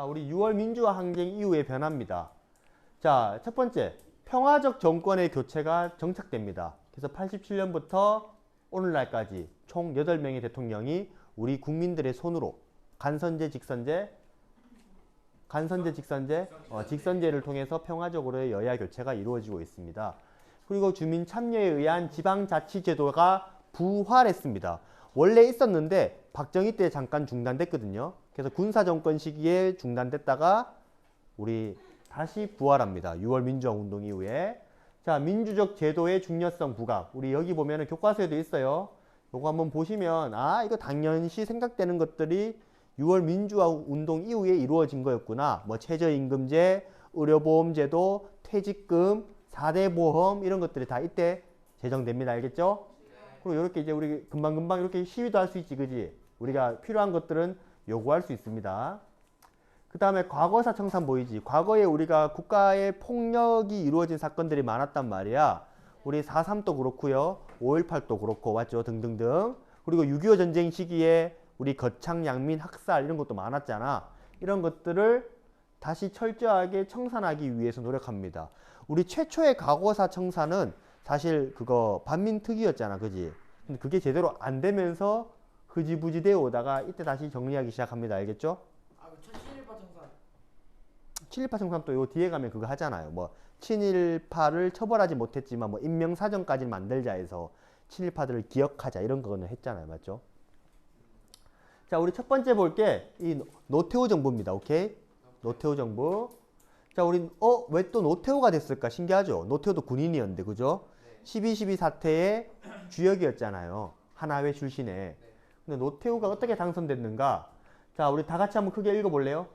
자, 우리 6월 민주화 항쟁 이후의 변화입니다. 자, 첫 번째, 평화적 정권의 교체가 정착됩니다. 그래서 87년부터 오늘날까지 총 8명의 대통령이 우리 국민들의 손으로 간선제, 직선제를 통해서 평화적으로의 여야 교체가 이루어지고 있습니다. 그리고 주민 참여에 의한 지방자치제도가 부활했습니다. 원래 있었는데 박정희 때 잠깐 중단됐거든요. 그래서 군사정권 시기에 중단됐다가 우리 다시 부활합니다. 6월 민주화 운동 이후에. 자, 민주적 제도의 중요성 부각. 우리 여기 보면은 교과서에도 있어요. 요거 한번 보시면 이거 당연시 생각되는 것들이 6월 민주화 운동 이후에 이루어진 거였구나. 뭐 최저임금제, 의료보험제도, 퇴직금, 4대 보험 이런 것들이 다 이때 제정됩니다. 알겠죠? 그리고 이렇게 이제 우리 금방금방 이렇게 시위도 할 수 있지, 그지? 우리가 필요한 것들은 요구할 수 있습니다. 그 다음에 과거사 청산 보이지? 과거에 우리가 국가의 폭력이 이루어진 사건들이 많았단 말이야. 우리 4.3도 그렇고요. 5.18도 그렇고, 맞죠? 등등등. 그리고 6.25 전쟁 시기에 우리 거창, 양민, 학살 이런 것도 많았잖아. 이런 것들을 다시 철저하게 청산하기 위해서 노력합니다. 우리 최초의 과거사 청산은 사실 그거 반민특위였잖아, 그지? 근데 그게 제대로 안 되면서 흐지부지 되어 오다가 이때 다시 정리하기 시작합니다. 알겠죠? 친일파 청산. 친일파 청산 또 요 뒤에 가면 그거 하잖아요. 뭐 친일파를 처벌하지 못했지만 뭐 인명사정까지 만들자 해서 친일파들을 기억하자 이런 거는 했잖아요. 맞죠? 자, 우리 첫 번째 볼게 이 노태우 정부입니다. 오케이? 노태우 정부. 자, 우리 왜 또 노태우가 됐을까? 신기하죠? 노태우도 군인이었는데, 그죠? 12.12 사태의 주역이었잖아요. 하나회 출신에. 근데 노태우가 어떻게 당선됐는가? 자, 우리 다 같이 한번 크게 읽어볼래요?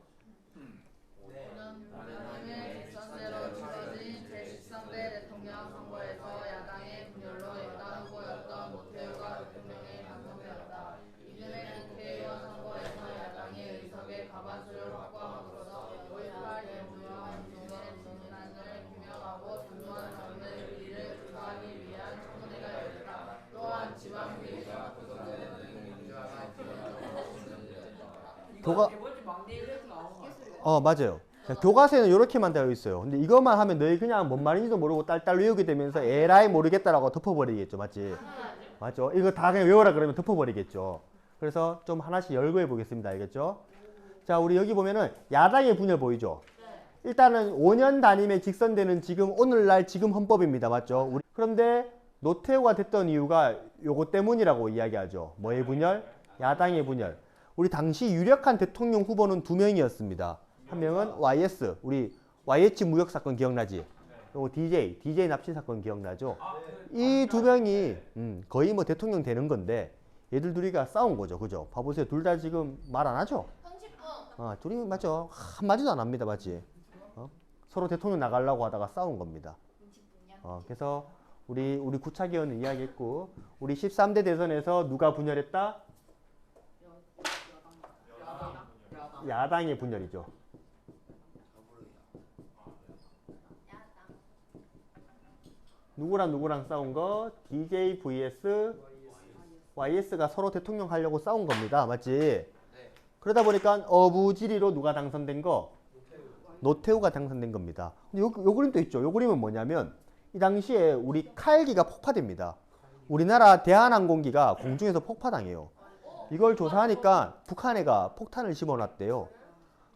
야당의 직선제로 치러진 제13대 대통령 선거에서 야당의 분열로 여당 후보였던 노태우가 대통령에 당선되었다. 이듬해 국회의원 선거에서 야당의 의석의 과반수를 확보함으로써 5.18 민주화 운동의 진난을 규명하고 전두환 정권의 위기를 불구하기 위한 청문회가 열렸다. 또한 지방의회가 구성되는 대본지 막내 이렇게 나오는 거 맞아요. 자, 교과서에는 이렇게만 되어 있어요. 근데 이것만 하면 너희 그냥 뭔 말인지도 모르고 딸딸 외우게 되면서 에라이 모르겠다라고 덮어버리겠죠. 맞지? 맞죠? 이거 다 그냥 외워라 그러면 덮어버리겠죠. 그래서 좀 하나씩 열거 해보겠습니다. 알겠죠? 자, 우리 여기 보면은 야당의 분열 보이죠? 일단은 5년 단임에 직선되는 지금 오늘날 지금 헌법입니다. 맞죠? 그런데 노태우가 됐던 이유가 요거 때문이라고 이야기하죠. 뭐의 분열? 야당의 분열. 우리 당시 유력한 대통령 후보는 2명이었습니다. 한 명은 YS, 우리 YH 무역 사건 기억나지? 그리고 DJ 납치 사건 기억나죠? 이 두 명이 거의 뭐 대통령 되는 건데 얘들 둘이가 싸운 거죠, 그죠? 봐보세요, 둘 다 지금 말 안 하죠? 둘이 맞죠? 한마디도 안 합니다, 맞지? 서로 대통령 나가려고 하다가 싸운 겁니다. 그래서 우리 구차기원은 이야기했고, 우리 13대 대선에서 누가 분열했다? 야당의 분열이죠. 누구랑 싸운 거? DJ vs YS가 서로 대통령 하려고 싸운 겁니다. 맞지? 그러다 보니까 어부지리로 누가 당선된 거? 노태우가 당선된 겁니다. 근데 요 그림도 있죠. 요 그림은 뭐냐면 이 당시에 우리 칼기가 폭파됩니다. 우리나라 대한항공기가 공중에서 폭파당해요. 이걸 조사하니까 북한애가 폭탄을 집어놨대요.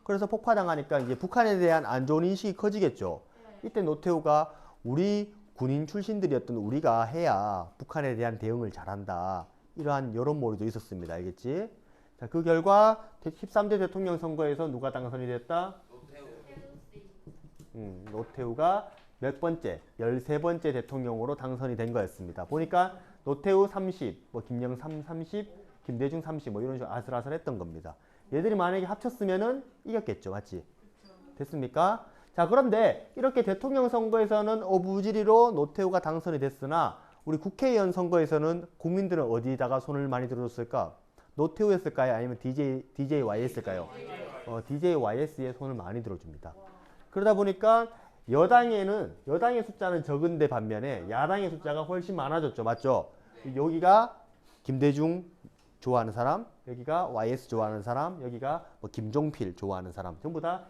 그래서 폭파당하니까 이제 북한에 대한 안 좋은 인식이 커지겠죠. 이때 노태우가 우리 군인 출신들이었던 우리가 해야 북한에 대한 대응을 잘한다. 이러한 여론몰이도 있었습니다. 알겠지? 자, 그 결과 13대 대통령 선거에서 누가 당선이 됐다? 노태우가 몇 번째? 13번째 대통령으로 당선이 된 거였습니다. 보니까 노태우 30, 뭐 김영삼 30, 김대중 30, 뭐 이런 식으로 아슬아슬했던 겁니다. 얘들이 만약에 합쳤으면은 이겼겠죠. 맞지? 됐습니까? 자, 그런데 이렇게 대통령 선거에서는 어부지리로 노태우가 당선이 됐으나 우리 국회의원 선거에서는 국민들은 어디다가 손을 많이 들어줬을까? 노태우였을까요? 아니면 DJY였을까요? DJYS에 손을 많이 들어줍니다. 그러다 보니까 여당의 숫자는 적은데 반면에 야당의 숫자가 훨씬 많아졌죠. 맞죠? 여기가 김대중, 좋아하는 사람, 여기가 YS 좋아하는 사람, 여기가 뭐 김종필 좋아하는 사람. 전부 다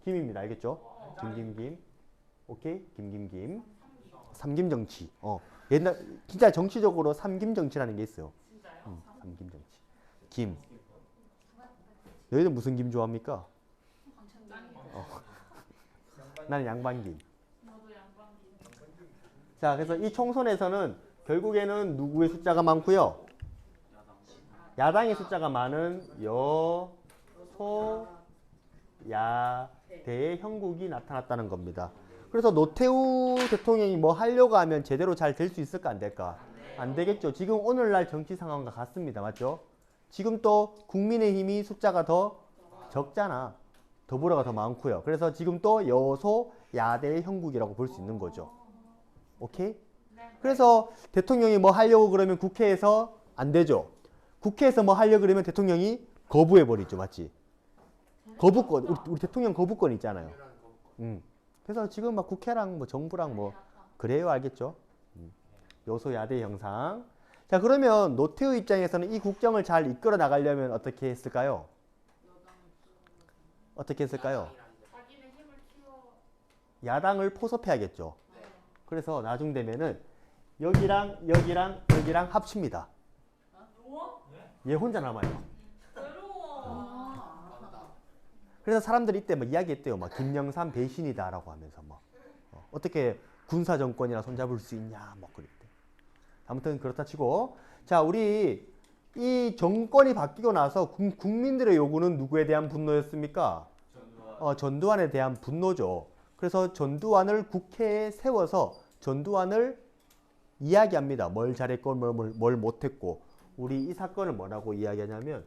김입니다. 알겠죠? 김. 오케이? 김. 삼김정치. 옛날 진짜 정치적으로 삼김정치라는 게 있어요. 삼김정치. 김. 너희들 무슨 김 좋아합니까? 나는 양반김. 자, 그래서 이 총선에서는 결국에는 누구의 숫자가 많고요? 야당의 숫자가 많은 여소야대의 형국이 나타났다는 겁니다. 그래서 노태우 대통령이 뭐 하려고 하면 제대로 잘 될 수 있을까 안 될까? 안 되겠죠. 지금 오늘날 정치 상황과 같습니다. 맞죠? 지금 또 국민의힘이 숫자가 더 적잖아. 더불어가 더 많고요. 그래서 지금 또 여소야대의 형국이라고 볼 수 있는 거죠. 오케이? 그래서 대통령이 뭐 하려고 그러면 국회에서 안 되죠. 국회에서 뭐 하려고 그러면 대통령이 거부해버리죠. 맞지? 거부권. 우리 대통령 거부권 있잖아요. 그래서 지금 막 국회랑 뭐 정부랑 뭐 그래요. 알겠죠? 여소야대 형상. 자, 그러면 노태우 입장에서는 이 국정을 잘 이끌어 나가려면 어떻게 했을까요? 어떻게 했을까요? 야당을 포섭해야겠죠. 그래서 나중 되면은 여기랑 합칩니다. 얘 혼자 남아요. 그래서 사람들이 이때 막 이야기했대요. 막 김영삼 배신이다라고 하면서 뭐 어떻게 군사 정권이랑 손잡을 수 있냐 뭐 그랬대. 아무튼 그렇다 치고, 자, 우리 이 정권이 바뀌고 나서 국민들의 요구는 누구에 대한 분노였습니까? 전두환에 대한 분노죠. 그래서 전두환을 국회에 세워서 전두환을 이야기합니다. 뭘 잘했고 뭘 못했고. 우리 이 사건을 뭐라고 이야기하냐면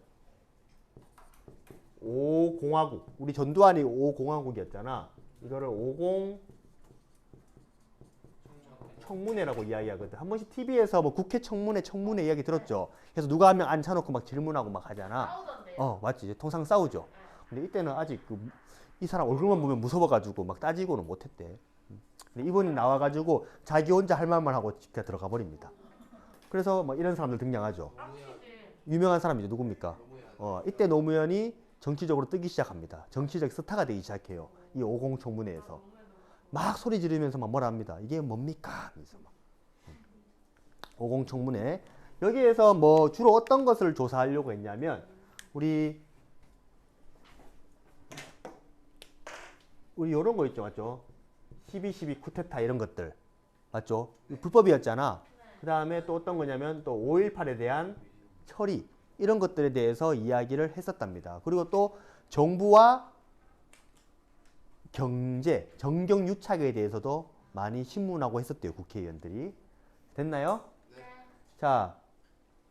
5공화국. 우리 전두환이 5공화국이었잖아. 이거를 50 청문회라고 이야기하거든. 한 번씩 TV에서 뭐 국회 청문회 이야기 들었죠. 그래서 누가 하면 앉혀놓고 막 질문하고 막 하잖아. 맞지. 통상 싸우죠. 근데 이때는 아직 이 사람 얼굴만 보면 무서워가지고 막 따지고는 못했대. 근데 이분이 나와가지고 자기 혼자 할 말만 하고 집에 들어가 버립니다. 그래서 뭐 이런 사람들 등장하죠. 유명한 사람이죠. 누굽니까? 이때 노무현이 정치적으로 뜨기 시작합니다. 정치적 스타가 되기 시작해요. 이 50 청문회에서. 막 소리 지르면서 막 뭐라 합니다. 이게 뭡니까? 하면서 막. 50 청문회. 여기에서 뭐 주로 어떤 것을 조사하려고 했냐면 우리 이런 거 있죠. 맞죠? 12.12 쿠데타 이런 것들. 맞죠? 불법이었잖아. 그 다음에 또 어떤 거냐면 또 5.18에 대한 처리. 이런 것들에 대해서 이야기를 했었답니다. 그리고 또 정부와 경제, 정경유착에 대해서도 많이 신문하고 했었대요. 국회의원들이. 됐나요? 네. 자,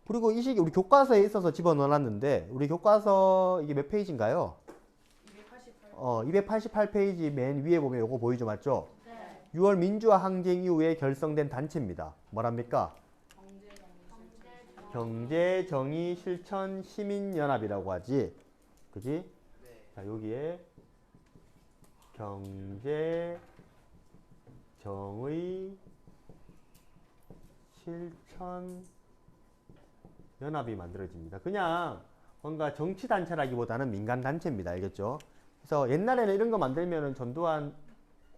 그리고 이 시기 우리 교과서에 있어서 집어넣어놨는데 우리 교과서 이게 몇 페이지인가요? 288페이지 맨 위에 보면 요거 보이죠? 맞죠? 네. 6월 민주화 항쟁 이후에 결성된 단체입니다. 뭐랍니까? 경제정의실천시민연합이라고 하지. 그지? 네. 자, 여기에 경제정의실천연합이 만들어집니다. 그냥 뭔가 정치단체라기보다는 민간단체입니다. 알겠죠? 그래서 옛날에는 이런 거 만들면은 전두환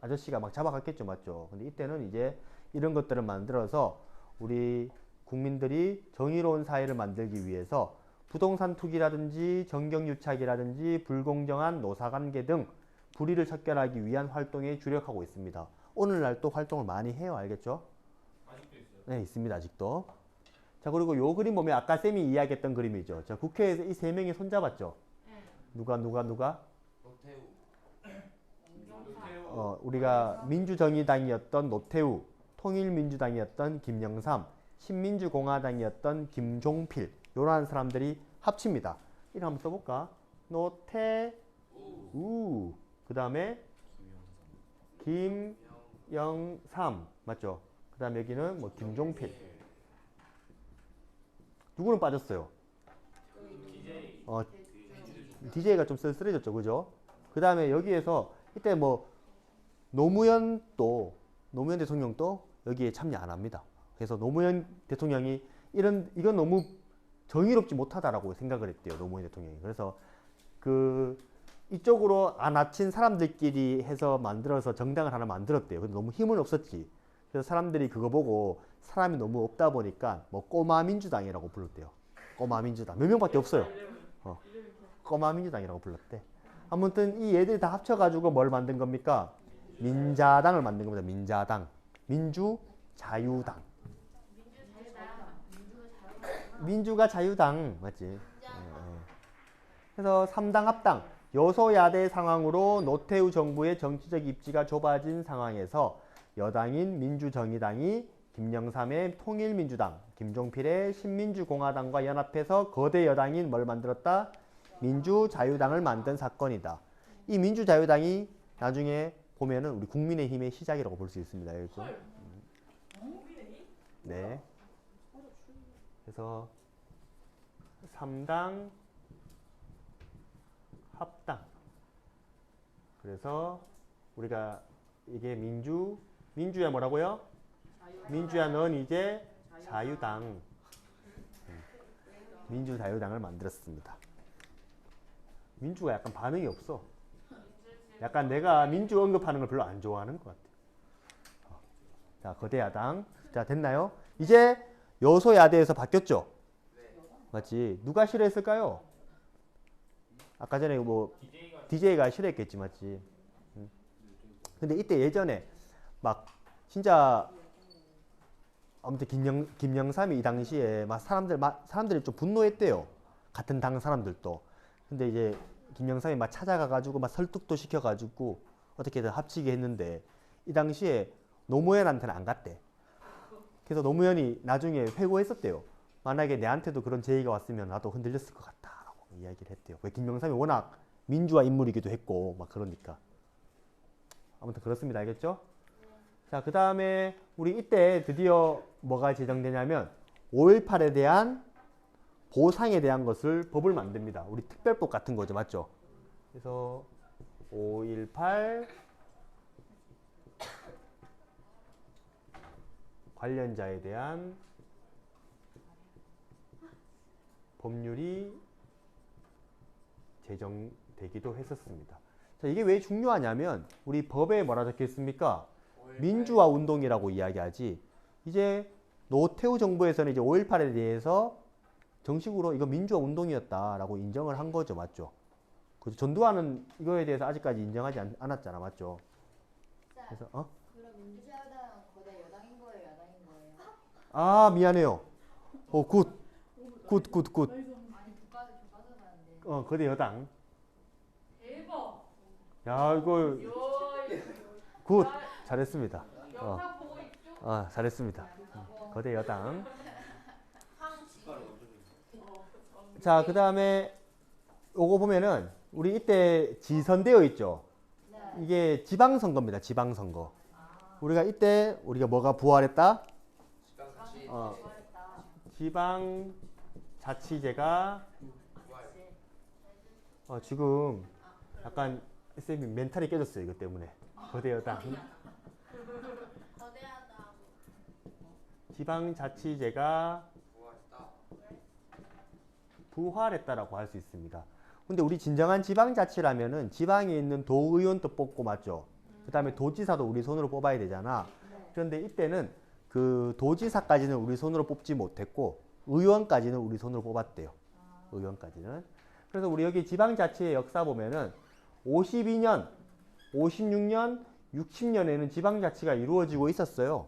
아저씨가 막 잡아갔겠죠. 맞죠? 근데 이때는 이제 이런 것들을 만들어서 우리 국민들이 정의로운 사회를 만들기 위해서 부동산 투기라든지 정경유착이라든지 불공정한 노사관계 등 불의를 척결하기 위한 활동에 주력하고 있습니다. 오늘날 또 활동을 많이 해요. 알겠죠? 아직도 있어요? 네, 있습니다. 아직도. 자, 그리고 요 그림 보면 아까 쌤이 이야기했던 그림이죠. 자, 국회에서 이 세 명이 손잡았죠? 누가? 노태우. 우리가 민주정의당이었던 노태우, 통일민주당이었던 김영삼, 신민주공화당이었던 김종필, 요런 사람들이 합칩니다. 이름 한번 써볼까? 노태우. 그 다음에 김영삼. 맞죠? 그 다음에 여기는 뭐 김종필. 누구는 빠졌어요? DJ가 좀 쓸쓸해졌죠. 그죠? 그 다음에 여기에서 이때 뭐 노무현 대통령도 여기에 참여 안 합니다. 그래서 노무현 대통령이 이건 너무 정의롭지 못하다라고 생각을 했대요. 노무현 대통령이. 그래서 그 이쪽으로 안아친 사람들끼리 해서 만들어서 정당을 하나 만들었대요. 근데 너무 힘은 없었지. 그래서 사람들이 그거 보고 사람이 너무 없다 보니까 뭐 꼬마 민주당이라고 불렀대요. 꼬마 민주당. 몇 명밖에 없어요. 꼬마 민주당이라고 불렀대. 아무튼 이 얘들이 다 합쳐가지고 뭘 만든 겁니까? 민자당을 만든 겁니다. 민자당. 민주자유당. 민주가 자유당. 맞지? 그래서 3당 합당. 여소야대 상황으로 노태우 정부의 정치적 입지가 좁아진 상황에서 여당인 민주정의당이 김영삼의 통일민주당, 김종필의 신민주공화당과 연합해서 거대 여당인 뭘 만들었다? 민주자유당을 만든 사건이다. 이 민주자유당이 나중에 보면은 우리 국민의힘의 시작이라고 볼 수 있습니다. 알겠죠? 네. 그래서 3당 합당. 그래서 우리가 이게 민주야 뭐라고요? 민주야 넌 이제 자유당. 민주자유당을 만들었습니다. 민주가 약간 반응이 없어. 약간 내가 민주 언급하는 걸 별로 안 좋아하는 것 같아요. 자, 거대 야당. 자, 됐나요? 이제 여소야대에서 바뀌었죠? 맞지? 누가 싫어했을까요? 아까 전에 뭐 DJ가 싫어했겠지, 맞지? 근데 이때 예전에 막 진짜 아무튼 김영삼이 이 당시에 막 사람들이 좀 분노했대요. 같은 당 사람들도. 근데 이제 김영삼이 막 찾아가가지고 막 설득도 시켜가지고 어떻게든 합치게 했는데 이 당시에 노무현한테는 안 갔대. 그래서 노무현이 나중에 회고했었대요. 만약에 내한테도 그런 제의가 왔으면 나도 흔들렸을 것 같다라고 이야기를 했대요. 왜 김영삼이 워낙 민주화 인물이기도 했고 막 그러니까. 아무튼 그렇습니다. 알겠죠? 자, 그 다음에 우리 이때 드디어 뭐가 제정되냐면 5.18에 대한 보상에 대한 것을 법을 만듭니다. 우리 특별법 같은 거죠. 맞죠? 그래서 5.18 관련자에 대한 법률이 제정되기도 했었습니다. 자, 이게 왜 중요하냐면 우리 법에 뭐라 적혀 있습니까? 민주화 운동이라고 이야기하지. 이제 노태우 정부에서는 이제 5.18에 대해서 정식으로 이거 민주화 운동이었다라고 인정을 한 거죠. 맞죠? 그죠? 전두환은 이거에 대해서 아직까지 인정하지 않았잖아. 맞죠? 그래서 그럼 민주자유당 거대 여당인 거예요, 야당인 거예요? 아, 미안해요. 굿. 아니 교과서가는데. 거대 여당. 대박. 야, 이거 굿. 잘했습니다. 영상 보고 있죠? 잘했습니다. 거대 여당. 자, 그 다음에 요거 보면은 우리 이때 지선되어 있죠. 이게 지방선거입니다. 지방선거. 우리가 이때 우리가 뭐가 부활했다? 지방자치제가 지금 약간 쌤이 멘탈이 깨졌어요. 이것 때문에. 거대 여당. 지방자치제가 부활했다라고 할 수 있습니다. 근데 우리 진정한 지방자치라면은 지방에 있는 도의원도 뽑고 맞죠? 그 다음에 도지사도 우리 손으로 뽑아야 되잖아. 그런데 이때는 그 도지사까지는 우리 손으로 뽑지 못했고 의원까지는 우리 손으로 뽑았대요. 의원까지는. 그래서 우리 여기 지방자치의 역사 보면은 52년, 56년, 60년에는 지방자치가 이루어지고 있었어요.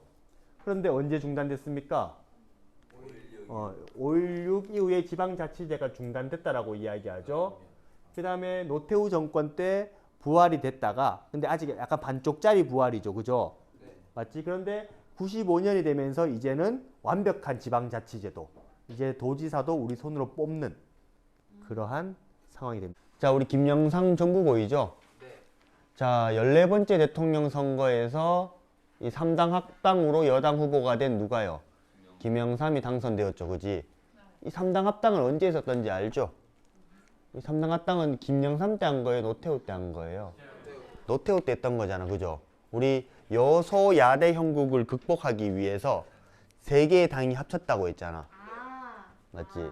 그런데 언제 중단됐습니까? 5.16 이후에 지방자치제가 중단됐다라고 이야기하죠. 그 다음에 노태우 정권 때 부활이 됐다가 근데 아직 약간 반쪽짜리 부활이죠. 그죠? 맞지? 그런데 95년이 되면서 이제는 완벽한 지방자치제도 이제 도지사도 우리 손으로 뽑는 그러한 상황이 됩니다. 자, 우리 김영삼 정부 보이죠? 자, 14번째 대통령 선거에서 이 3당 합당으로 여당 후보가 된 누가요? 김영삼이 당선되었죠. 그지? 이 3당 합당을 언제 했었던지 알죠? 이 3당 합당은 김영삼 때 한 거예요? 노태우 때 한 거예요? 노태우 때 했던 거잖아. 그죠? 우리 여소야대 형국을 극복하기 위해서 세 개의 당이 합쳤다고 했잖아. 맞지?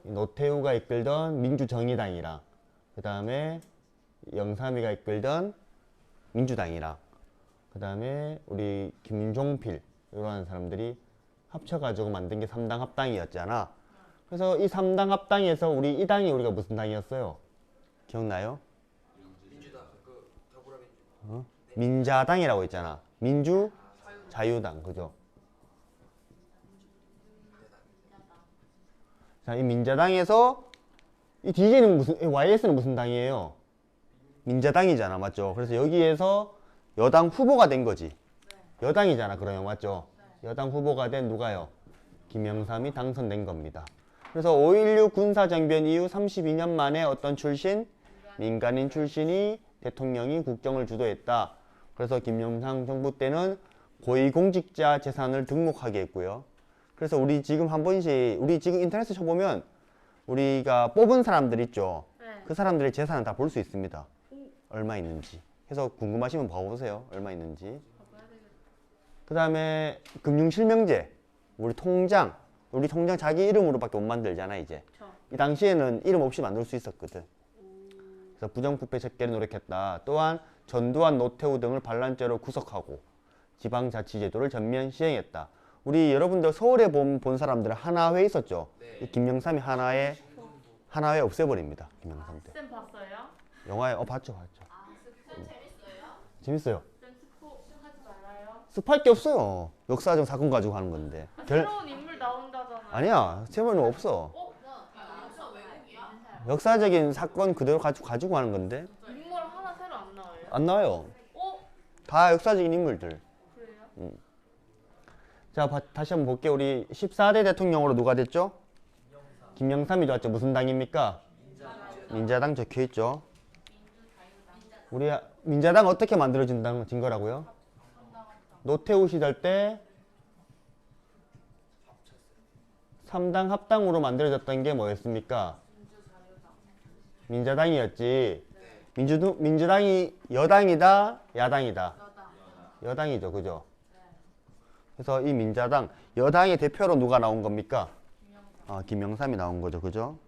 노태우가 이끌던 민주정의당이랑 그 다음에 영삼이가 이끌던 민주당이랑 그 다음에 우리 김종필 이런 사람들이 합쳐가지고 만든 게 3당 합당이었잖아. 그래서 이 3당 합당에서 우리 이 당이 우리가 무슨 당이었어요? 기억나요? 민주당 그 더불어민주 민자당이라고 있잖아. 민주 자유당 그죠? 자, 이 민자당에서 이 DJ는 무슨 YS는 무슨 당이에요? 민자당이잖아, 맞죠? 그래서 여기에서 여당 후보가 된 거지. 여당이잖아, 그러면 맞죠? 여당 후보가 된 누가요? 김영삼이 당선된 겁니다. 그래서 5.16 군사정변 이후 32년 만에 어떤 출신? 민간인 출신이 대통령이 국정을 주도했다. 그래서 김영삼 정부 때는 고위공직자 재산을 등록하게 했고요. 그래서 우리 지금 한 번씩 우리 지금 인터넷에 쳐보면 우리가 뽑은 사람들 있죠. 그 사람들의 재산을 다 볼 수 있습니다. 얼마 있는지. 그래서 궁금하시면 봐보세요. 얼마 있는지. 그 다음에 금융실명제. 우리 통장 자기 이름으로밖에 못 만들잖아 이제. 이 당시에는 이름 없이 만들 수 있었거든. 그래서 부정부패 척결에 노력했다. 또한 전두환, 노태우 등을 반란죄로 구속하고 지방자치제도를 전면 시행했다. 우리 여러분들 서울에 본 사람들은 하나회 있었죠. 이 김영삼이 하나회 없애버립니다. 김영삼 때. 쌤 봤어요? 영화에 봤죠. 쌤 재밌어요? 재밌어요. 쌤 스포 하지 말아요. 습할 게 없어요. 역사적 사건 가지고 하는 건데. 새로운 인물 나온다잖아요. 아니야. 제목은 없어. 역사 외국이야? 역사적인 사건 그대로 가지고 하는 건데. 인물 하나 새로 안 나와요? 안 나와요. 어? 다 역사적인 인물들. 그래요? 자, 다시 한번 볼게요. 우리 14대 대통령으로 누가 됐죠? 김영삼이 됐죠. 무슨 당입니까? 민자당 적혀 있죠. 우리 민자당 어떻게 만들어진 거라고요? 노태우 시절 때 3당 합당으로 만들어졌던 게 뭐였습니까? 민자당이었지. 민주당이 여당이다, 야당이다. 여당이죠, 그죠? 그래서 이 민자당 여당의 대표로 누가 나온 겁니까? 김영삼이 나온 거죠, 그죠?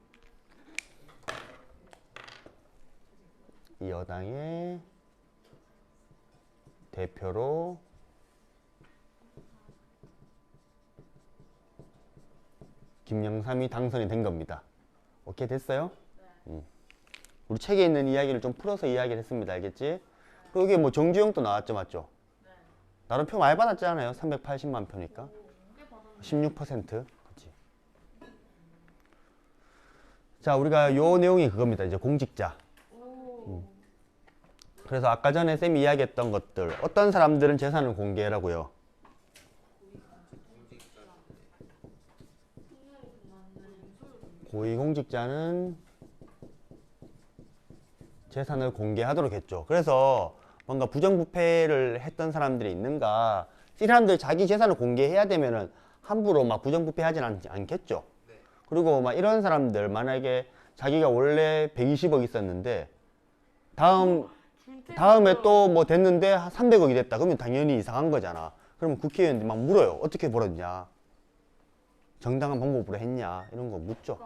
이 여당의 대표로 김영삼이 당선이 된 겁니다. 오케이, 됐어요? 우리 책에 있는 이야기를 좀 풀어서 이야기를 했습니다. 알겠지? 그리고 이게 뭐 정주영도 나왔죠, 맞죠? 나름 표 많이 받았잖아요. 380만 표니까. 16%. 그치. 자, 우리가 요 내용이 그겁니다. 이제 공직자. 그래서 아까 전에 쌤이 이야기했던 것들. 어떤 사람들은 재산을 공개라고요. 고위공직자는 재산을 공개하도록 했죠. 그래서 뭔가 부정부패를 했던 사람들이 있는가? 이 사람들 자기 재산을 공개해야 되면은 함부로 막 부정부패 하진 않겠죠. 그리고 막 이런 사람들 만약에 자기가 원래 120억 있었는데 다음에 또 뭐 됐는데 300억이 됐다. 그러면 당연히 이상한 거잖아. 그러면 국회의원들이 막 물어요. 어떻게 벌었냐? 정당한 방법으로 했냐? 이런 거 묻죠.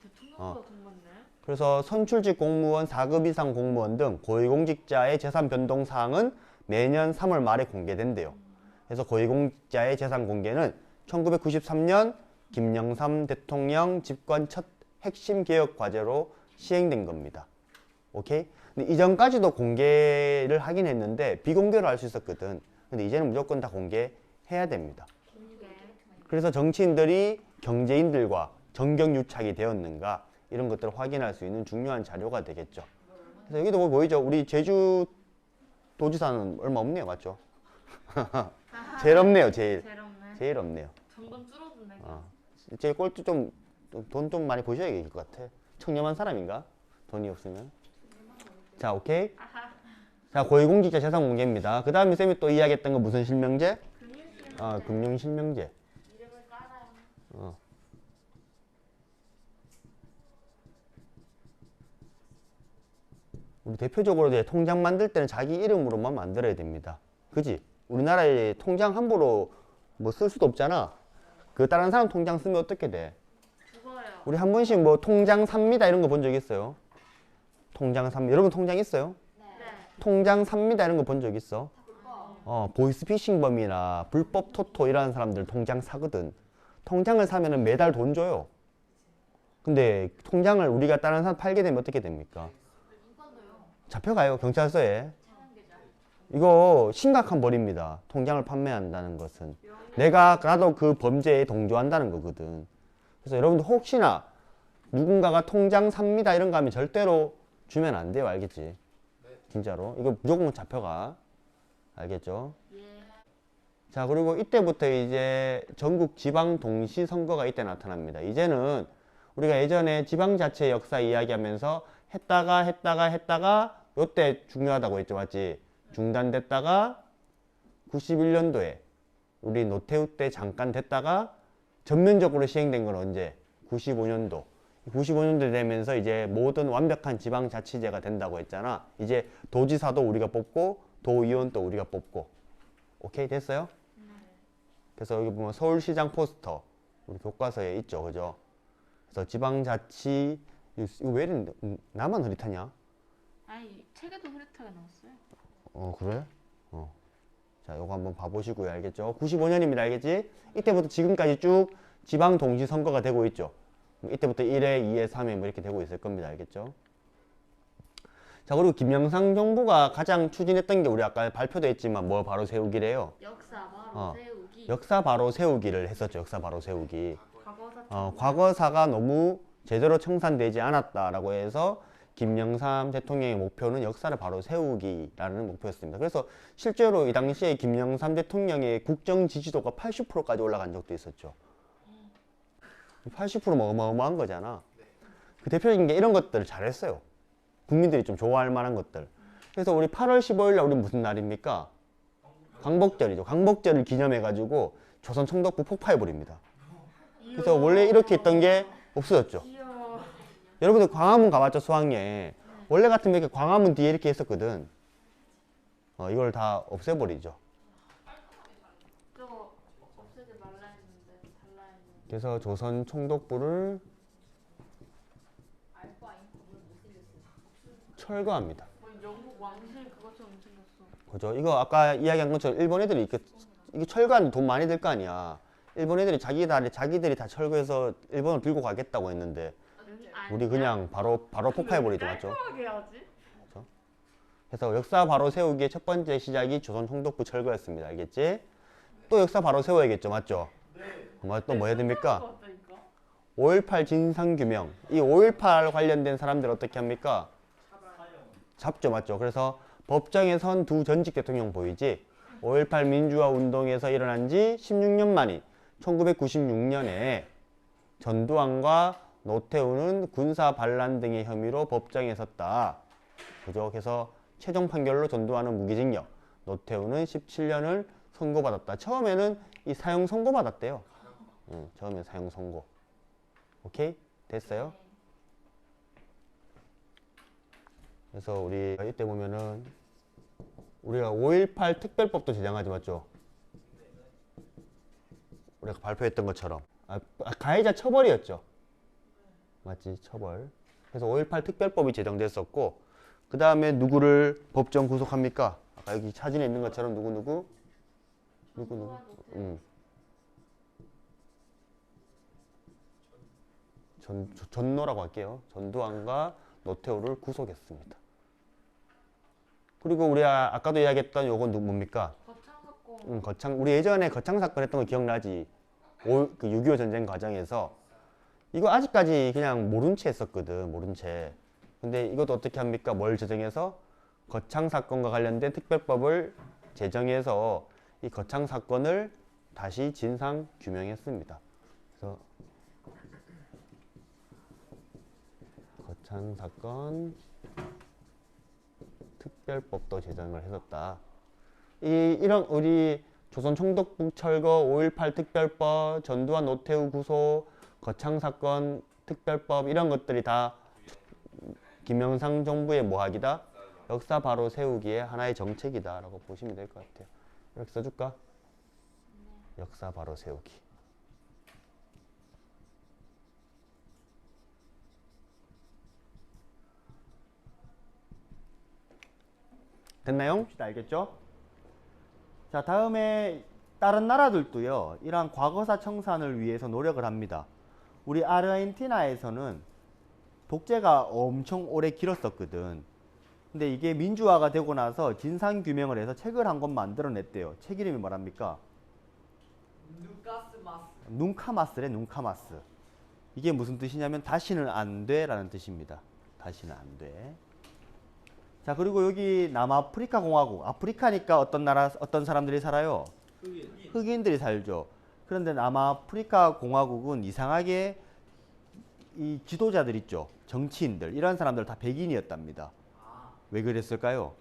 대통령보다 돈 많네. 그래서 선출직 공무원, 4급 이상 공무원 등 고위공직자의 재산 변동 사항은 매년 3월 말에 공개된대요. 그래서 고위공직자의 재산 공개는 1993년 김영삼 대통령 집권 첫 핵심 개혁 과제로 시행된 겁니다. 오케이? 근데 이전까지도 공개를 하긴 했는데 비공개로 할 수 있었거든. 근데 이제는 무조건 다 공개해야 됩니다. 그래서 정치인들이 경제인들과 정경유착이 되었는가 이런 것들을 확인할 수 있는 중요한 자료가 되겠죠. 그래서 여기도 뭐 보이죠? 우리 제주 도지사는 얼마 없네요, 맞죠? 제일 없네요, 제일. 제일 없네요. 점점 줄어드네. 제일 꼴찌 돈 좀 많이 보셔야 될 것 같아. 청렴한 사람인가? 돈이 없으면. 자, 오케이. 자, 고위공직자 재산 공개입니다. 그 다음에 쌤이 또 이야기했던 거 무슨 실명제? 금융실명제. 이름을 깔아요. 우리 대표적으로 이제 통장 만들 때는 자기 이름으로만 만들어야 됩니다. 그지? 우리나라에 통장 함부로 뭐 쓸 수도 없잖아. 그 다른 사람 통장 쓰면 어떻게 돼? 죽어요. 우리 한 번씩 뭐 통장 삽니다 이런 거 본 적 있어요? 통장 삽니다. 여러분 통장 있어요? 네. 통장 삽니다 이런 거 본 적 있어? 보이스피싱범이나 불법 토토 이런 사람들 통장 사거든. 통장을 사면은 매달 돈 줘요. 근데 통장을 우리가 다른 사람 팔게 되면 어떻게 됩니까? 잡혀가요, 경찰서에. 이거 심각한 벌입니다. 통장을 판매한다는 것은. 나도 그 범죄에 동조한다는 거거든. 그래서 여러분들 혹시나 누군가가 통장 삽니다 이런 거 하면 절대로 주면 안 돼요. 알겠지? 진짜로. 이거 무조건 잡혀가. 알겠죠? 자, 그리고 이때부터 이제 전국 지방 동시 선거가 이때 나타납니다. 이제는 우리가 예전에 지방자치 역사 이야기하면서 했다가 요때 중요하다고 했죠. 맞지? 중단됐다가 91년도에 우리 노태우 때 잠깐 됐다가 전면적으로 시행된 건 언제? 95년도. 95년도 되면서 이제 모든 완벽한 지방자치제가 된다고 했잖아. 이제 도지사도 우리가 뽑고 도의원도 우리가 뽑고. 오케이? 됐어요? 그래서 여기 보면 서울시장 포스터 우리 교과서에 있죠. 그죠? 그래서 지방자치 이거 왜 이래 나만 흐릿하냐? 아니 책에도 흐릿하게 나왔어요. 그래? 자, 요거 한번 봐보시고요. 알겠죠? 95년입니다. 알겠지? 이때부터 지금까지 쭉 지방 동시 선거가 되고 있죠. 이때부터 1회, 2회, 3회 뭐 이렇게 되고 있을 겁니다. 알겠죠? 자, 그리고 김영삼 정부가 가장 추진했던 게 우리 아까 발표도 했지만 뭐 바로 세우기래요. 역사 바로 세우기. 역사 바로 세우기를 했었죠. 역사 바로 세우기. 과거사. 과거사가 너무 제대로 청산되지 않았다라고 해서 김영삼 대통령의 목표는 역사를 바로 세우기라는 목표였습니다. 그래서 실제로 이 당시에 김영삼 대통령의 국정 지지도가 80%까지 올라간 적도 있었죠. 80%면 어마어마한 거잖아. 그 대표적인 게 이런 것들을 잘했어요. 국민들이 좀 좋아할 만한 것들. 그래서 우리 8월 15일 날 우리 무슨 날입니까? 광복절이죠. 광복절을 기념해가지고 조선 총독부 폭파해버립니다. 그래서 원래 이렇게 있던 게 없어졌죠. 귀여워. 여러분들 광화문 가봤죠? 수학여행. 원래 같으면 이렇게 광화문 뒤에 이렇게 있었거든. 이걸 다 없애버리죠. 저거 없애지 말라 했는데 달라 했는데. 그래서 조선 총독부를 철거합니다. 영국 왕실 그것처럼 생겼어. 그죠? 이거 아까 이야기한 것처럼 일본 애들이 이게 철거하는데 돈 많이 들 거 아니야. 일본 애들이 자기들이 다 철거해서 일본을 들고 가겠다고 했는데 우리 그냥 바로 폭파해버리죠. 맞죠? 깔끔하게 해야지. 그래서 역사 바로 세우기의 첫 번째 시작이 조선 총독부 철거였습니다. 알겠지? 또 역사 바로 세워야겠죠. 맞죠? 또 뭐 해야 됩니까? 5.18 진상규명. 이 5.18 관련된 사람들 어떻게 합니까? 잡죠. 맞죠? 그래서 법정에 선 두 전직 대통령 보이지? 5.18 민주화 운동에서 일어난 지 16년 만인 1996년에 전두환과 노태우는 군사 반란 등의 혐의로 법정에 섰다. 그죠? 그래서 최종 판결로 전두환은 무기징역, 노태우는 17년을 선고받았다. 처음에는 이 사형 선고받았대요. 처음에 사형 선고. 오케이? 됐어요? 그래서 우리 이때 보면은 우리가 5.18 특별법도 제정하지 맞죠? 우리가 발표했던 것처럼 가해자 처벌이었죠. 맞지? 처벌. 그래서 5.18 특별법이 제정됐었고 그 다음에 누구를 법정 구속합니까? 아까 여기 사진에 있는 것처럼 누구? 전노라고 할게요. 전두환과 노태우를 구속했습니다. 그리고 우리가 아까도 이야기했던 요건 뭡니까? 거창 사건. 우리 예전에 거창 사건 했던 거 기억나지? 그 6.25 전쟁 과정에서 이거 아직까지 그냥 모른 채 했었거든. 모른 채. 근데 이것도 어떻게 합니까? 뭘 제정해서 거창 사건과 관련된 특별법을 제정해서 이 거창 사건을 다시 진상 규명했습니다. 그래서 거창 사건 특별법도 제정을 했었다. 이런 우리 조선 총독부 철거, 5.18 특별법, 전두환 노태우 구속, 거창 사건 특별법 이런 것들이 다 김영삼 정부의 뭐하기다? 역사 바로 세우기의 하나의 정책이다라고 보시면 될 것 같아요. 이렇게 써줄까? 역사 바로 세우기. 됐나요? 알겠죠? 자, 다음에 다른 나라들도요, 이러한 과거사 청산을 위해서 노력을 합니다. 우리 아르헨티나에서는 독재가 엄청 오래 길었었거든. 근데 이게 민주화가 되고 나서 진상규명을 해서 책을 한 권 만들어냈대요. 책 이름이 뭐랍니까? 눈카마스래, 눈카마스. 이게 무슨 뜻이냐면 다시는 안 돼라는 뜻입니다. 다시는 안 돼. 자, 그리고 여기 남아프리카 공화국. 아프리카니까 어떤 나라, 어떤 사람들이 살아요? 흑인들이 살죠. 그런데 남아프리카 공화국은 이상하게 이 지도자들 있죠. 정치인들. 이런 사람들 다 백인이었답니다. 왜 그랬을까요?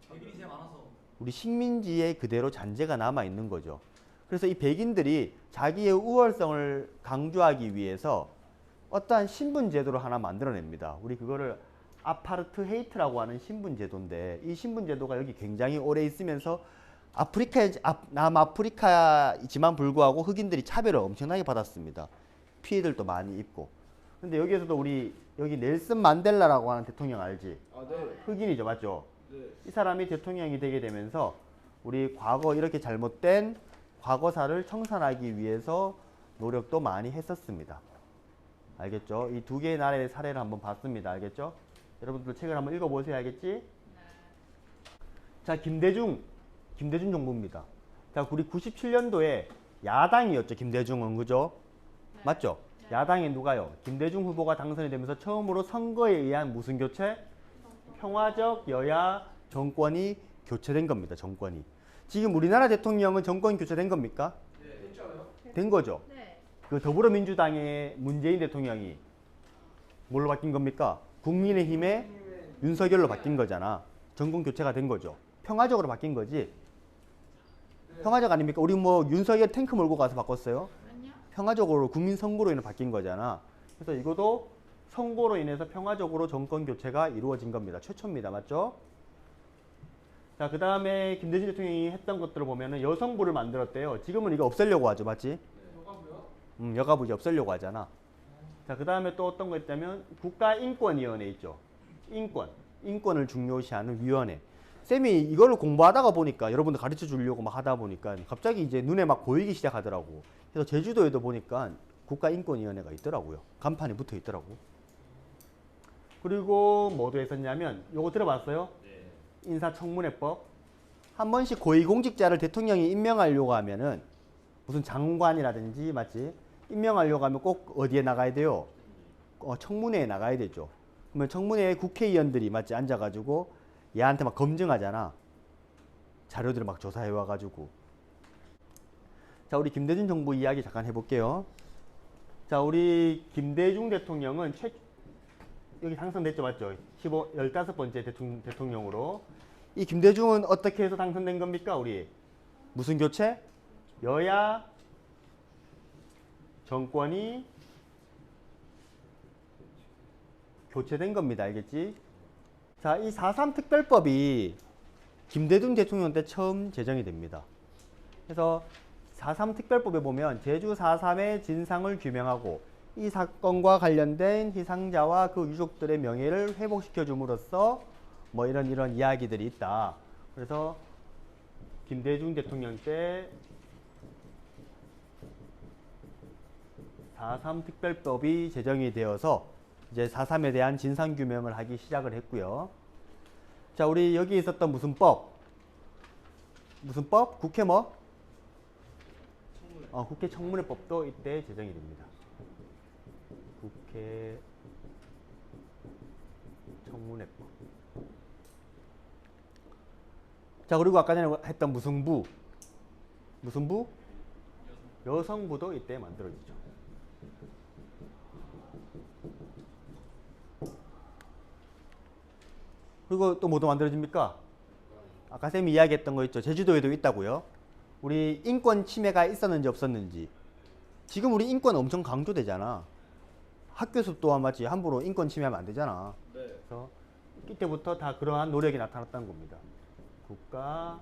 백인이 제일 많아서. 우리 식민지에 그대로 잔재가 남아 있는 거죠. 그래서 이 백인들이 자기의 우월성을 강조하기 위해서 어떠한 신분 제도를 하나 만들어냅니다. 우리 그거를 아파르트헤이트라고 하는 신분 제도인데, 이 신분 제도가 여기 굉장히 오래 있으면서 남아프리카이지만 불구하고 흑인들이 차별을 엄청나게 받았습니다. 피해들도 많이 입고. 근데 여기에서도 우리 여기 넬슨 만델라라고 하는 대통령 알지? 아, 네. 흑인이죠, 맞죠? 네. 이 사람이 대통령이 되게 되면서 우리 과거 이렇게 잘못된 과거사를 청산하기 위해서 노력도 많이 했었습니다. 알겠죠? 이 두 개의 나라의 사례를 한번 봤습니다. 알겠죠? 여러분들 책을 한번 읽어보세요. 알겠지? 자, 김대중 정부입니다. 자, 우리 97년도에 야당이었죠. 김대중은, 그죠? 맞죠? 야당에 누가요? 김대중 후보가 당선이 되면서 처음으로 선거에 의한 무슨 교체? 평화적 여야 정권이 교체된 겁니다. 정권이. 지금 우리나라 대통령은 정권 교체된 겁니까? 네. 했잖아요. 된 거죠. 네. 그 더불어민주당의 문재인 대통령이 뭘로 바뀐 겁니까? 국민의힘의 윤석열로 바뀐 거잖아. 정권 교체가 된 거죠. 평화적으로 바뀐 거지. 평화적 아닙니까? 우리 뭐 윤석열 탱크 몰고 가서 바꿨어요? 아니요. 평화적으로 국민 선거로 인해 바뀐 거잖아. 그래서 이것도 선거로 인해서 평화적으로 정권 교체가 이루어진 겁니다. 최초입니다. 맞죠? 자, 그 다음에 김대중 대통령이 했던 것들을 보면은 여성부를 만들었대요. 지금은 이거 없애려고 하죠. 맞지? 여가부 이제 없애려고 하잖아. 자, 그 다음에 또 어떤 거 있다면 국가인권위원회 있죠. 인권을 중요시하는 위원회. 쌤이 이걸 공부하다가 보니까 여러분들 가르쳐 주려고 막 하다 보니까 갑자기 이제 눈에 막 보이기 시작하더라고. 그래서 제주도에도 보니까 국가인권위원회가 있더라고요. 간판이 붙어 있더라고. 그리고 뭐도 했었냐면 요거 들어봤어요? 인사청문회법. 한 번씩 고위공직자를 대통령이 임명하려고 하면은 무슨 장관이라든지, 맞지? 임명하려고 하면 꼭 어디에 나가야 돼요? 청문회에 나가야 되죠. 그러면 청문회에 국회의원들이, 맞지? 앉아가지고 얘한테 막 검증하잖아. 자료들을 막 조사해 와가지고. 자, 우리 김대중 정부 이야기 잠깐 해볼게요. 자, 우리 김대중 대통령은 여기 당선됐죠, 맞죠? 15번째 대통령으로. 이 김대중은 어떻게 해서 당선된 겁니까, 우리? 무슨 교체? 여야 정권이 교체된 겁니다. 알겠지? 자, 이 4.3 특별법이 김대중 대통령 때 처음 제정이 됩니다. 그래서 4.3 특별법에 보면 제주 4.3의 진상을 규명하고 이 사건과 관련된 희생자와 그 유족들의 명예를 회복시켜 줌으로써 뭐 이런 이야기들이 있다. 그래서 김대중 대통령 때 4.3 특별법이 제정이 되어서 이제 4.3에 대한 진상규명을 하기 시작을 했고요. 자, 우리 여기 있었던 무슨 법? 무슨 법? 국회 뭐? 국회 청문회법도 이때 제정이 됩니다. 국회 청문회법. 자, 그리고 아까 전에 했던 무슨 부? 무슨 부? 여성부도 이때 만들어지죠. 그리고 또 뭐도 만들어집니까? 아까 쌤이 이야기했던 거 있죠. 제주도에도 있다고요. 우리 인권 침해가 있었는지 없었는지. 지금 우리 인권 엄청 강조되잖아. 학교에서 또한 맞지. 함부로 인권 침해하면 안 되잖아. 네. 그래서 이때부터 다 그러한 노력이 나타났다는 겁니다. 국가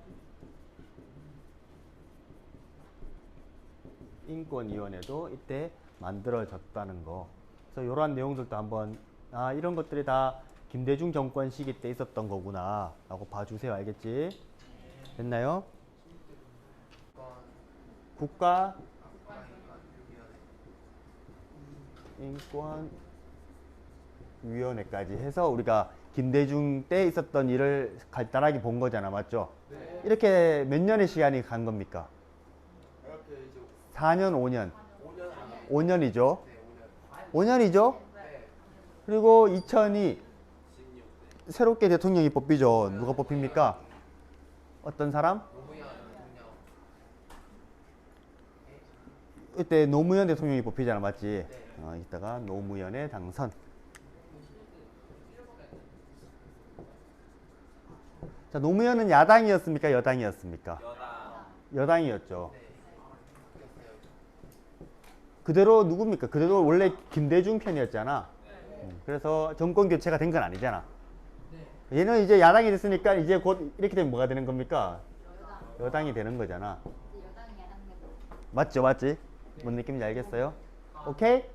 인권위원회도 이때 만들어졌다는 거. 그래서 이러한 내용들도 한번 이런 것들이 다 김대중 정권 시기 때 있었던 거구나 라고 봐주세요. 알겠지? 됐나요? 국가인권위원회까지 해서 우리가 김대중 때 있었던 일을 간단하게 본 거잖아. 맞죠? 네. 이렇게 몇 년의 시간이 간 겁니까? 이렇게 이제 4년, 5년? 5년 5년이죠? 네, 5년이죠? 네. 그리고 2002 새롭게 대통령이 뽑히죠. 누가 뽑힙니까? 어떤 사람? 노무현 대통령. 이때 노무현 대통령이 뽑히잖아. 맞지? 네. 이따가 노무현의 당선. 자, 노무현은 야당이었습니까? 여당이었습니까? 여당이었죠. 네. 그대로 누굽니까? 그대로 원래 김대중 편이었잖아. 그래서 정권 교체가 된 건 아니잖아. 네. 얘는 이제 야당이 됐으니까 이제 곧 이렇게 되면 뭐가 되는 겁니까? 여당이 되는 거잖아. 맞죠? 맞지? 뭔 느낌인지 알겠어요? 오케이?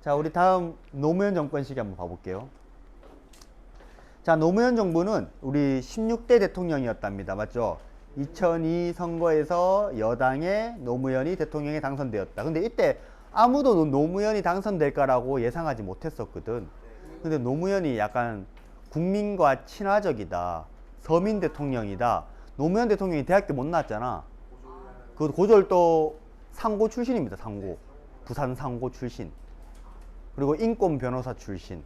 자, 우리 다음 노무현 정권 시기 한번 봐볼게요. 자, 노무현 정부는 우리 16대 대통령이었답니다. 맞죠? 2002 선거에서 여당의 노무현이 대통령에 당선되었다. 근데 이때 아무도 노무현이 당선될까라고 예상하지 못했었거든. 근데 노무현이 약간 국민과 친화적이다. 서민 대통령이다. 노무현 대통령이 대학교 못 나왔잖아. 그 고졸도 상고 출신입니다. 상고. 부산 상고 출신. 그리고 인권 변호사 출신.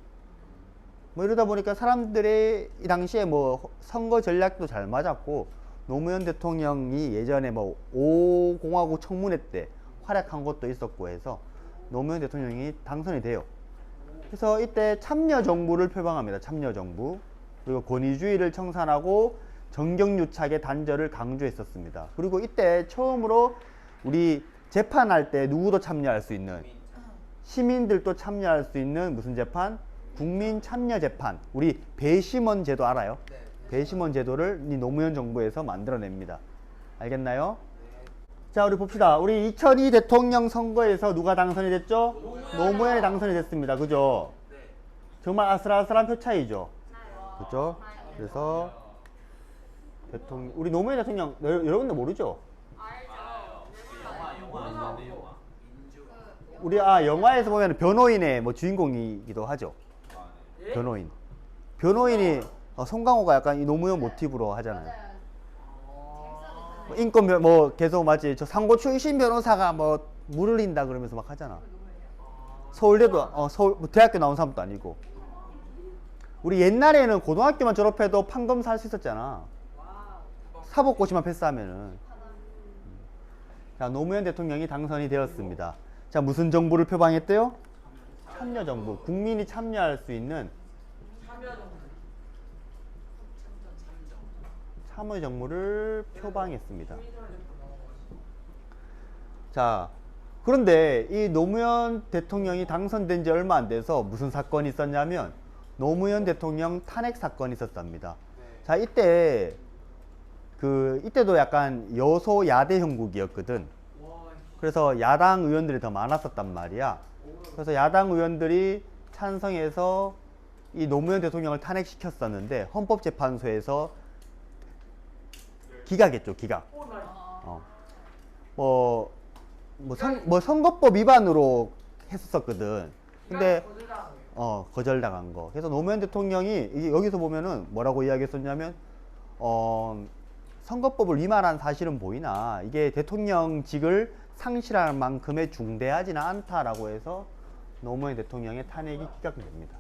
뭐 이러다 보니까 사람들이 이 당시에 뭐 선거 전략도 잘 맞았고, 노무현 대통령이 예전에 뭐 5공화국 청문회 때 활약한 것도 있었고 해서 노무현 대통령이 당선이 돼요. 그래서 이때 참여정부를 표방합니다. 참여정부. 그리고 권위주의를 청산하고 정경유착의 단절을 강조했었습니다. 그리고 이때 처음으로 우리 재판할 때 누구도 참여할 수 있는, 시민들도 참여할 수 있는 무슨 재판? 국민참여재판. 우리 배심원 제도 알아요? 네. 배심원 제도를 이 노무현 정부에서 만들어냅니다. 알겠나요? 자, 우리 봅시다. 우리 2002 대통령 선거에서 누가 당선이 됐죠? 노무현이 당선이 됐습니다. 그죠? 네. 정말 아슬아슬한 표 차이죠. 그죠? 그래서 우리 노무현 대통령 여러분들 모르죠? 우리 영화에서 보면 변호인의 뭐 주인공이기도 하죠. 변호인. 변호인이 송강호가 약간 이 노무현 모티브로 하잖아요. 뭐 인권 뭐 계속 맞지. 저 상고 출신 변호사가 뭐 물을 흘린다 그러면서 막 하잖아. 서울대도 서울 뭐 대학교 나온 사람도 아니고. 우리 옛날에는 고등학교만 졸업해도 판검사 할 수 있었잖아. 사법고시만 패스하면은. 자, 노무현 대통령이 당선이 되었습니다. 자, 무슨 정부를 표방했대요? 참여정부. 국민이 참여할 수 있는 참여정부를 표방했습니다. 자, 그런데 이 노무현 대통령이 당선된 지 얼마 안 돼서 무슨 사건이 있었냐면 노무현 대통령 탄핵 사건이 있었답니다. 자, 이때도 약간 여소야대 형국이었거든. 그래서 야당 의원들이 더 많았었단 말이야. 그래서 야당 의원들이 찬성해서 이 노무현 대통령을 탄핵시켰었는데 헌법재판소에서 기각했죠. 기각. 선거법 위반으로 했었거든. 근데 거절당한 거. 그래서 노무현 대통령이 이게 여기서 보면은 뭐라고 이야기했었냐면 선거법을 위반한 사실은 보이나 이게 대통령직을 상실할 만큼의 중대하지는 않다라고 해서 노무현 대통령의 탄핵이 기각됩니다.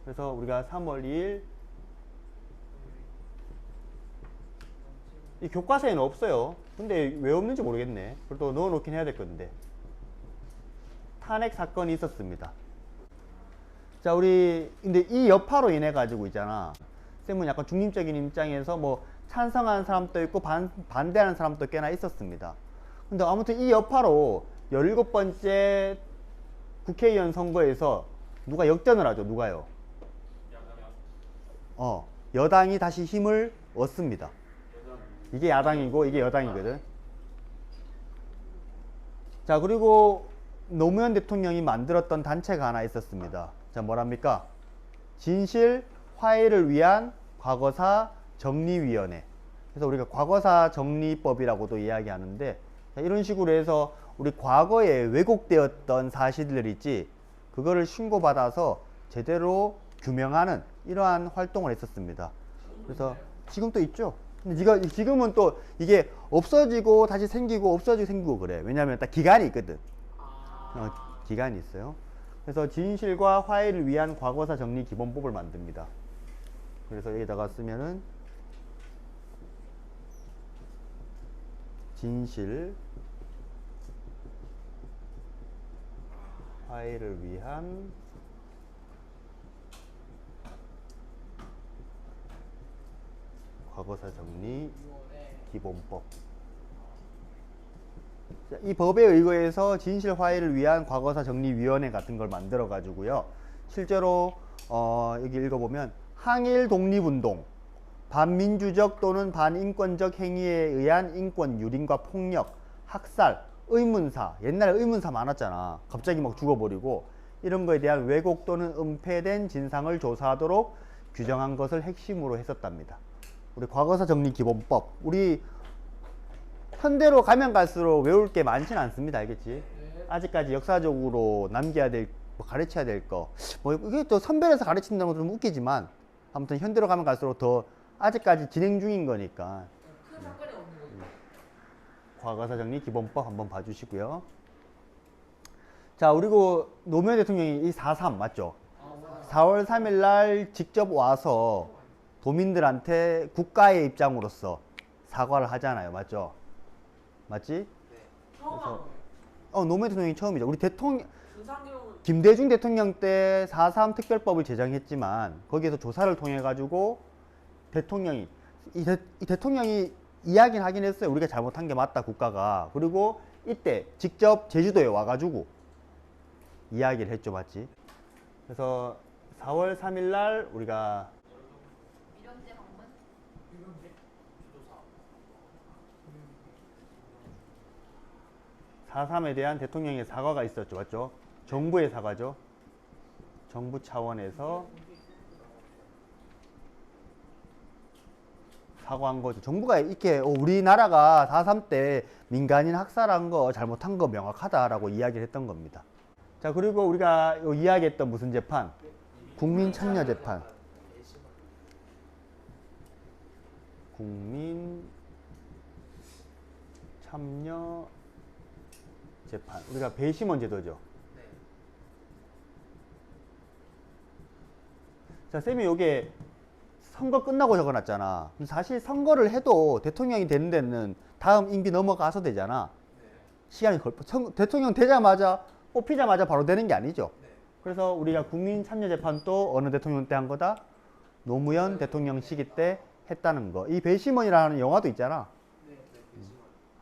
그래서 우리가 3월 2일 이 교과서에는 없어요. 근데 왜 없는지 모르겠네. 그래도 넣어놓긴 해야 될 건데. 탄핵 사건이 있었습니다. 자, 근데 이 여파로 인해 가지고 있잖아. 쌤은 약간 중립적인 입장에서 뭐 찬성하는 사람도 있고 반대하는 사람도 꽤나 있었습니다. 근데 아무튼 이 여파로 17번째 국회의원 선거에서 누가 역전을 하죠. 누가요? 여당이 다시 힘을 얻습니다. 이게 야당이고 이게 여당이거든. 자, 그리고 노무현 대통령이 만들었던 단체가 하나 있었습니다. 자, 뭐랍니까? 진실 화해를 위한 과거사 정리위원회. 그래서 우리가 과거사 정리법이라고도 이야기하는데, 자, 이런 식으로 해서 우리 과거에 왜곡되었던 사실들 있지, 그거를 신고받아서 제대로 규명하는 이러한 활동을 했었습니다. 그래서 지금 또 있죠. 근데 지금은 또 이게 없어지고 다시 생기고 없어지고 생기고 그래. 왜냐하면 딱 기간이 있거든. 기간이 있어요. 그래서 진실과 화해를 위한 과거사 정리 기본법을 만듭니다. 그래서 여기다가 쓰면은 진실 화해를 위한 과거사 정리 기본법. 자, 이 법에 의거해서 진실 화해를 위한 과거사 정리위원회 같은 걸 만들어 가지고요. 실제로 여기 읽어보면 항일 독립운동, 반민주적 또는 반인권적 행위에 의한 인권 유린과 폭력, 학살, 의문사, 옛날에 의문사 많았잖아. 갑자기 막 죽어버리고 이런 거에 대한 왜곡 또는 은폐된 진상을 조사하도록 규정한 것을 핵심으로 했었답니다. 우리 과거사 정리 기본법, 우리 현대로 가면 갈수록 외울 게 많지는 않습니다. 알겠지? 아직까지 역사적으로 남겨야 될, 뭐 가르쳐야 될 거, 뭐 이게 또 선별해서 가르친다는 것도 좀 웃기지만 아무튼 현대로 가면 갈수록 더 아직까지 진행 중인 거니까 큰 사건이 없는 거죠. 과거사 정리 기본법 한번 봐주시고요. 자, 그리고 노무현 대통령이 이 4.3 맞죠? 4월 3일 날 직접 와서 도민들한테 국가의 입장으로서 사과를 하잖아요. 맞죠? 맞지? 처음 한 거예요. 노무현 대통령이 처음이죠. 우리 대통령, 김상겸은 김대중 대통령 때 4.3 특별법을 제정했지만 거기에서 조사를 통해 가지고 대통령이 이 대통령이 이야기는 하긴 했어요. 우리가 잘못한 게 맞다, 국가가. 그리고 이때 직접 제주도에 와가지고 이야기를 했죠. 맞지? 그래서 4월 3일 날 우리가 미령제 방문? 4.3에 대한 대통령의 사과가 있었죠. 맞죠? 정부의 사과죠. 정부 차원에서 사과한 거죠. 정부가 이렇게 우리나라가 4.3 때 민간인 학살한 거 잘못한 거 명확하다라고 이야기를 했던 겁니다. 자, 그리고 우리가 이야기했던 무슨 재판? 국민 참여 재판. 국민 참여 재판. 우리가 배심원 제도죠. 자, 쌤이 요게 선거 끝나고 적어놨잖아. 사실 선거를 해도 대통령이 되는 데는 다음 임기 넘어가서 되잖아. 시간이 대통령 되자마자 뽑히자마자 바로 되는 게 아니죠. 그래서 우리가 국민 참여 재판도 어느 대통령 때 한 거다? 노무현 대통령 시기 때 했다는 거. 이 배심원이라는 영화도 있잖아.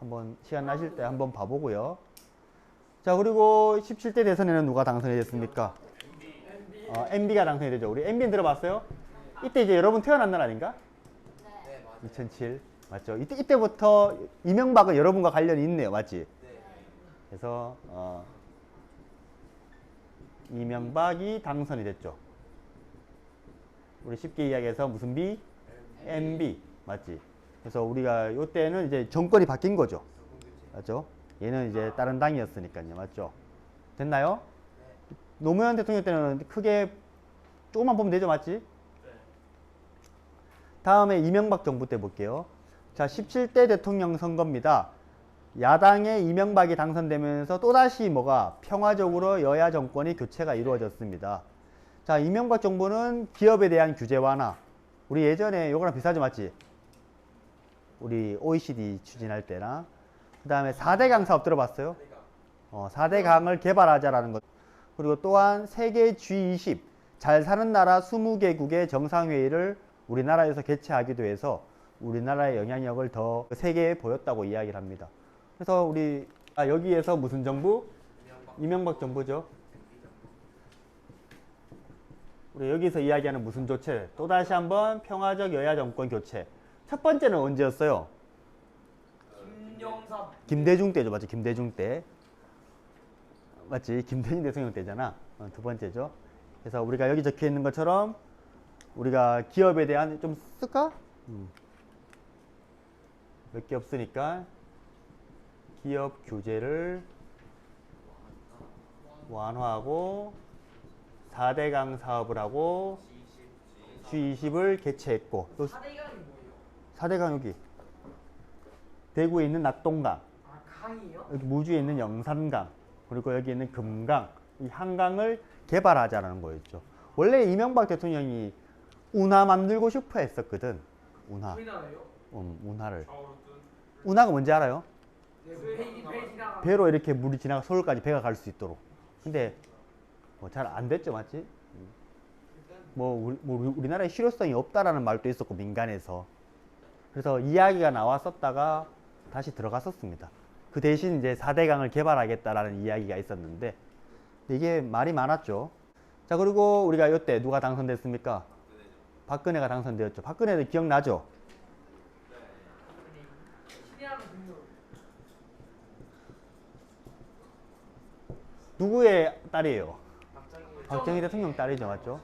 한번 시간 나실 때 한번 봐보고요. 자, 그리고 17대 대선에는 누가 당선이 됐습니까? MB가 당선이 되죠. 우리 MB는 들어봤어요? 이때 이제 여러분 태어난 날 아닌가? 네, 맞아요. 2007 맞죠? 이때부터 이명박은 여러분과 관련이 있네요. 맞지? 네. 그래서 이명박이 당선이 됐죠. 우리 쉽게 이야기해서 무슨 비? MB 맞지? 그래서 우리가 이때는 이제 정권이 바뀐 거죠. 맞죠? 얘는 이제 다른 당이었으니까요. 맞죠? 됐나요? 노무현 대통령 때는 크게 조금만 보면 되죠. 맞지? 다음에 이명박 정부 때 볼게요. 자, 17대 대통령 선거입니다. 야당의 이명박이 당선되면서 또다시 뭐가 평화적으로 여야 정권이 교체가 이루어졌습니다. 자, 이명박 정부는 기업에 대한 규제 완화. 우리 예전에 요거랑 비슷하죠. 맞지? 우리 OECD 추진할 때나. 그 다음에 4대강 사업 들어봤어요? 4대강을 개발하자라는 것. 그리고 또한 세계 G20 잘 사는 나라 20개국의 정상회의를 우리나라에서 개최하기도 해서 우리나라의 영향력을 더 세계에 보였다고 이야기를 합니다. 그래서 우리 여기에서 무슨 정부? 이명박 정부죠. 우리 여기서 이야기하는 무슨 교체? 또다시 한번 평화적 여야 정권 교체. 첫 번째는 언제였어요? 김영삼. 김대중 때죠. 맞지? 김대중 때. 맞지? 김대중 대통령 때잖아. 두 번째죠. 그래서 우리가 여기 적혀 있는 것처럼 우리가 기업에 대한 좀 쓸까? 몇 개 없으니까 기업 규제를 완화하고 4대강 사업을 하고 G20을 개최했고 또 4대 강이 뭐예요? 4대강 여기 대구에 있는 낙동강, 아 강이요? 여기 무주에 있는 영산강, 그리고 여기 있는 금강, 이 한강을 개발하자는 거였죠. 원래 이명박 대통령이 운하 만들고 싶어 했었거든. 운하. 우리나라요? 운하를. 운하가 뭔지 알아요? 배 지나가. 배로 이렇게 물이 지나가 서울까지 배가 갈 수 있도록. 근데 뭐 잘 안 됐죠, 맞지? 우리나라에 실효성이 없다라는 말도 있었고 민간에서. 그래서 이야기가 나왔었다가 다시 들어갔었습니다. 그 대신 이제 4대강을 개발하겠다라는 이야기가 있었는데 이게 말이 많았죠. 자, 그리고 우리가 이때 누가 당선됐습니까? 박근혜가 당선되었죠. 박근혜도 기억나죠? 신의하는 분들. 누구의 딸이에요? 박정희 대통령 딸이죠, 맞죠?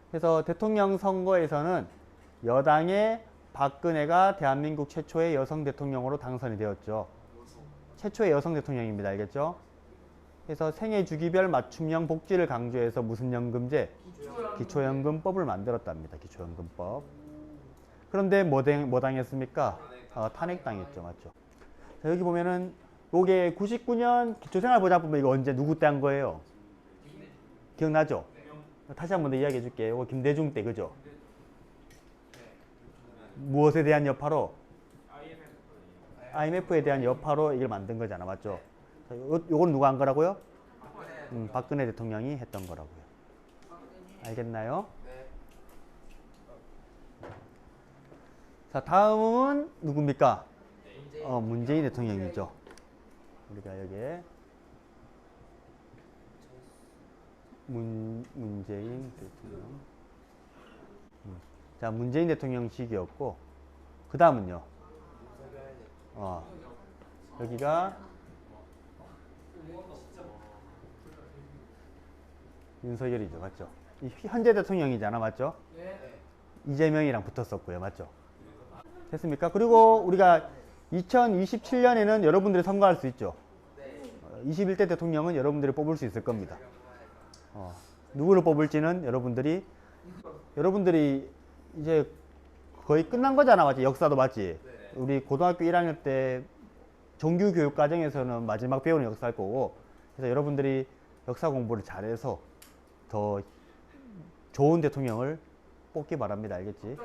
그래서 대통령 선거에서는 여당의 박근혜가 대한민국 최초의 여성 대통령으로 당선이 되었죠. 최초의 여성 대통령입니다, 알겠죠? 그래서 생애 주기별 맞춤형 복지를 강조해서 무슨 연금제? 기초연금법을 만들었답니다. 기초연금법. 그런데 뭐 당했습니까? 탄핵당했죠, 맞죠? 자, 여기 보면은 요게 99년 기초생활보장법 이거 언제 누구 때 한 거예요? 기억나죠? 다시 한 번 더 이야기해 줄게요. 이거 김대중 때, 그죠? 무엇에 대한 여파로? IMF에 대한 여파로 이걸 만든 거잖아, 맞죠? 자, 요건 누가 한 거라고요? 박근혜 대통령이 했던 거라고요. 알겠나요? 자, 다음은 누굽니까? 문재인 대통령이죠. 우리가 여기에 문재인 대통령. 자, 문재인 대통령 시기였고, 그 다음은요. 여기가 윤석열이죠, 맞죠? 현재 대통령이잖아, 맞죠? 네. 이재명이랑 붙었었고요, 맞죠? 됐습니까? 그리고 우리가 2027년에는 여러분들이 선거할 수 있죠. 21대 대통령은 여러분들이 뽑을 수 있을 겁니다. 누구를 뽑을지는 여러분들이 이제 거의 끝난 거잖아, 맞지? 역사도 맞지? 우리 고등학교 1학년 때 정규 교육 과정에서는 마지막 배우는 역사일 거고, 그래서 여러분들이 역사 공부를 잘해서 더 좋은 대통령을 뽑기 바랍니다. 알겠지?